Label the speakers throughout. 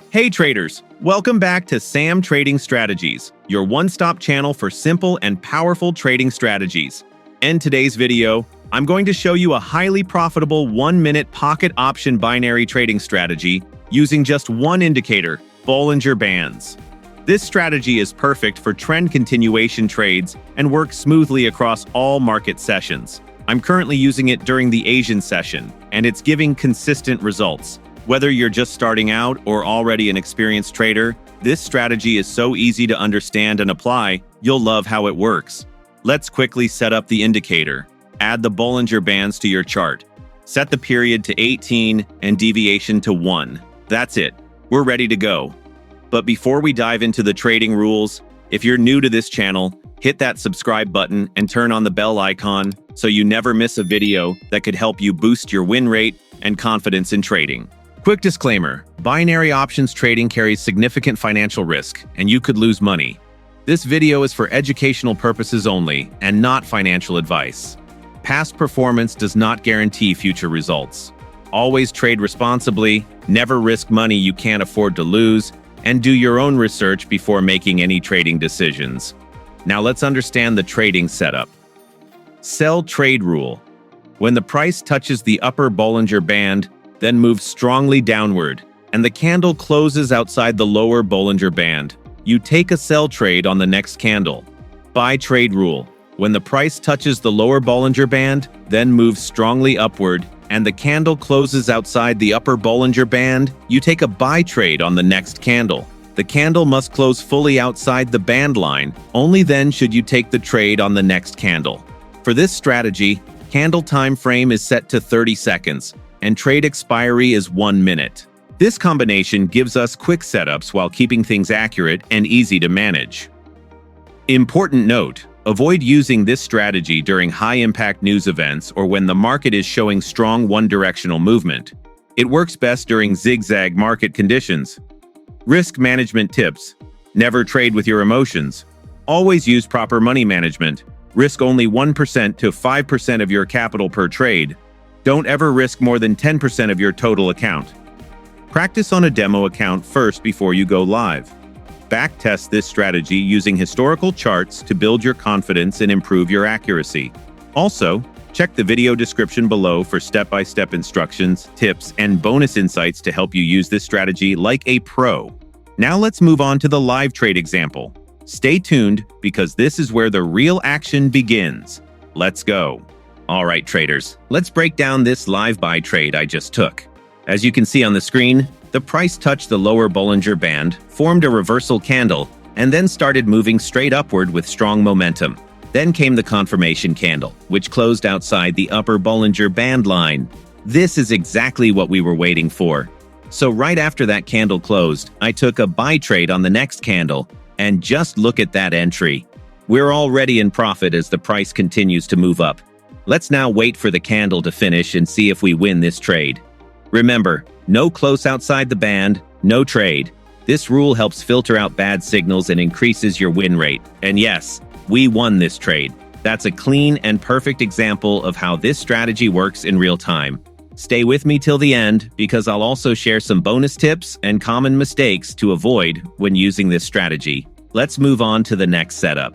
Speaker 1: Hey traders, welcome back to Sam Trading Strategies, your one-stop channel for simple and powerful trading strategies. In today's video, I'm going to show you a highly profitable 1-minute pocket option binary trading strategy using just one indicator, Bollinger Bands. This strategy is perfect for trend continuation trades and works smoothly across all market sessions. I'm currently using it during the Asian session, and it's giving consistent results. Whether you're just starting out or already an experienced trader, this strategy is so easy to understand and apply, you'll love how it works. Let's quickly set up the indicator. Add the Bollinger Bands to your chart. Set the period to 18 and deviation to 1. That's it. We're ready to go. But before we dive into the trading rules, if you're new to this channel, hit that subscribe button and turn on the bell icon so you never miss a video that could help you boost your win rate and confidence in trading. Quick disclaimer, binary options trading carries significant financial risk, and you could lose money. This video is for educational purposes only, and not financial advice. Past performance does not guarantee future results. Always trade responsibly, never risk money you can't afford to lose, and do your own research before making any trading decisions. Now let's understand the trading setup. Sell trade rule. When the price touches the upper Bollinger Band, then moves strongly downward, and the candle closes outside the lower Bollinger Band, you take a sell trade on the next candle. Buy trade rule. When the price touches the lower Bollinger Band, then moves strongly upward, and the candle closes outside the upper Bollinger Band, you take a buy trade on the next candle. The candle must close fully outside the band line, only then should you take the trade on the next candle. For this strategy, candle time frame is set to 30 seconds, and trade expiry is 1 minute. This combination gives us quick setups while keeping things accurate and easy to manage. Important note, avoid using this strategy during high-impact news events or when the market is showing strong one-directional movement. It works best during zigzag market conditions. Risk management tips. Never trade with your emotions. Always use proper money management. Risk only 1% to 5% of your capital per trade. Don't ever risk more than 10% of your total account. Practice on a demo account first before you go live. Backtest this strategy using historical charts to build your confidence and improve your accuracy. Also, check the video description below for step-by-step instructions, tips, and bonus insights to help you use this strategy like a pro. Now let's move on to the live trade example. Stay tuned because this is where the real action begins. Let's go. All right, traders, let's break down this live buy trade I just took. As you can see on the screen, the price touched the lower Bollinger Band, formed a reversal candle, and then started moving straight upward with strong momentum. Then came the confirmation candle, which closed outside the upper Bollinger Band line. This is exactly what we were waiting for. So right after that candle closed, I took a buy trade on the next candle, and just look at that entry. We're already in profit as the price continues to move up. Let's now wait for the candle to finish and see if we win this trade. Remember, no close outside the band, no trade. This rule helps filter out bad signals and increases your win rate. And yes, we won this trade. That's a clean and perfect example of how this strategy works in real time. Stay with me till the end because I'll also share some bonus tips and common mistakes to avoid when using this strategy. Let's move on to the next setup.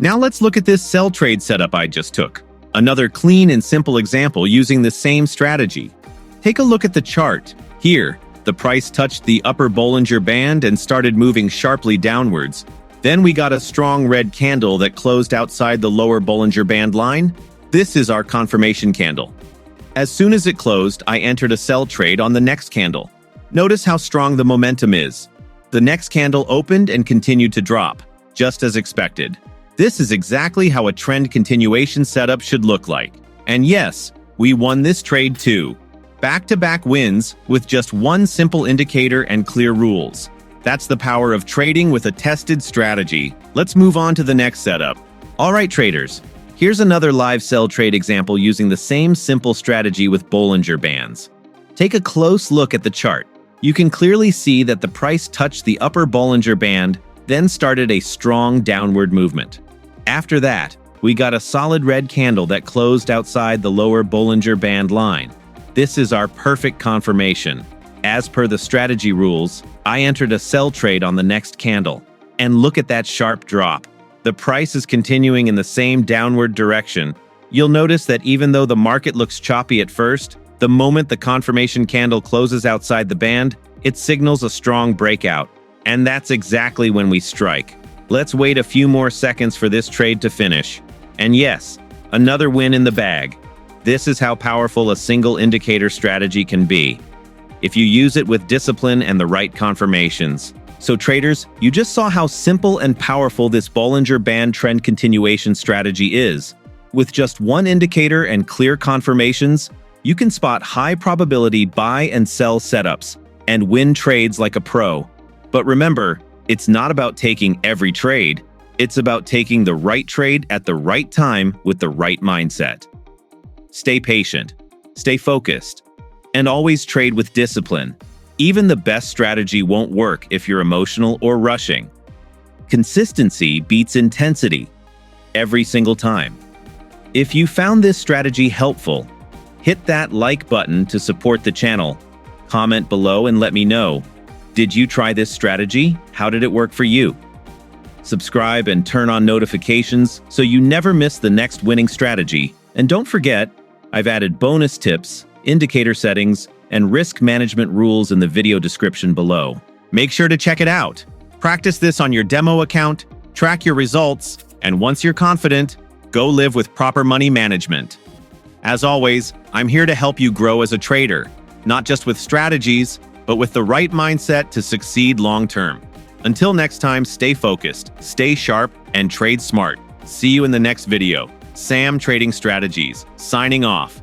Speaker 1: Now let's look at this sell trade setup I just took. Another clean and simple example using the same strategy. Take a look at the chart. Here, the price touched the upper Bollinger Band and started moving sharply downwards. Then we got a strong red candle that closed outside the lower Bollinger Band line. This is our confirmation candle. As soon as it closed, I entered a sell trade on the next candle. Notice how strong the momentum is. The next candle opened and continued to drop, just as expected. This is exactly how a trend continuation setup should look like. And yes, we won this trade too. Back-to-back wins with just one simple indicator and clear rules. That's the power of trading with a tested strategy. Let's move on to the next setup. All right, traders. Here's another live sell trade example using the same simple strategy with Bollinger Bands. Take a close look at the chart. You can clearly see that the price touched the upper Bollinger Band, then started a strong downward movement. After that, we got a solid red candle that closed outside the lower Bollinger Band line. This is our perfect confirmation. As per the strategy rules, I entered a sell trade on the next candle. And look at that sharp drop. The price is continuing in the same downward direction. You'll notice that even though the market looks choppy at first, the moment the confirmation candle closes outside the band, it signals a strong breakout. And that's exactly when we strike. Let's wait a few more seconds for this trade to finish. And yes, another win in the bag. This is how powerful a single indicator strategy can be, if you use it with discipline and the right confirmations. So traders, you just saw how simple and powerful this Bollinger Band trend continuation strategy is. With just one indicator and clear confirmations, you can spot high probability buy and sell setups and win trades like a pro. But remember, it's not about taking every trade. It's about taking the right trade at the right time with the right mindset. Stay patient, stay focused, and always trade with discipline. Even the best strategy won't work if you're emotional or rushing. Consistency beats intensity every single time. If you found this strategy helpful, hit that like button to support the channel. Comment below and let me know. Did you try this strategy? How did it work for you? Subscribe and turn on notifications so you never miss the next winning strategy. And don't forget, I've added bonus tips, indicator settings, and risk management rules in the video description below. Make sure to check it out. Practice this on your demo account, track your results, and once you're confident, go live with proper money management. As always, I'm here to help you grow as a trader, not just with strategies, but with the right mindset to succeed long-term. Until next time, stay focused, stay sharp, and trade smart. See you in the next video. Sam Trading Strategies, signing off.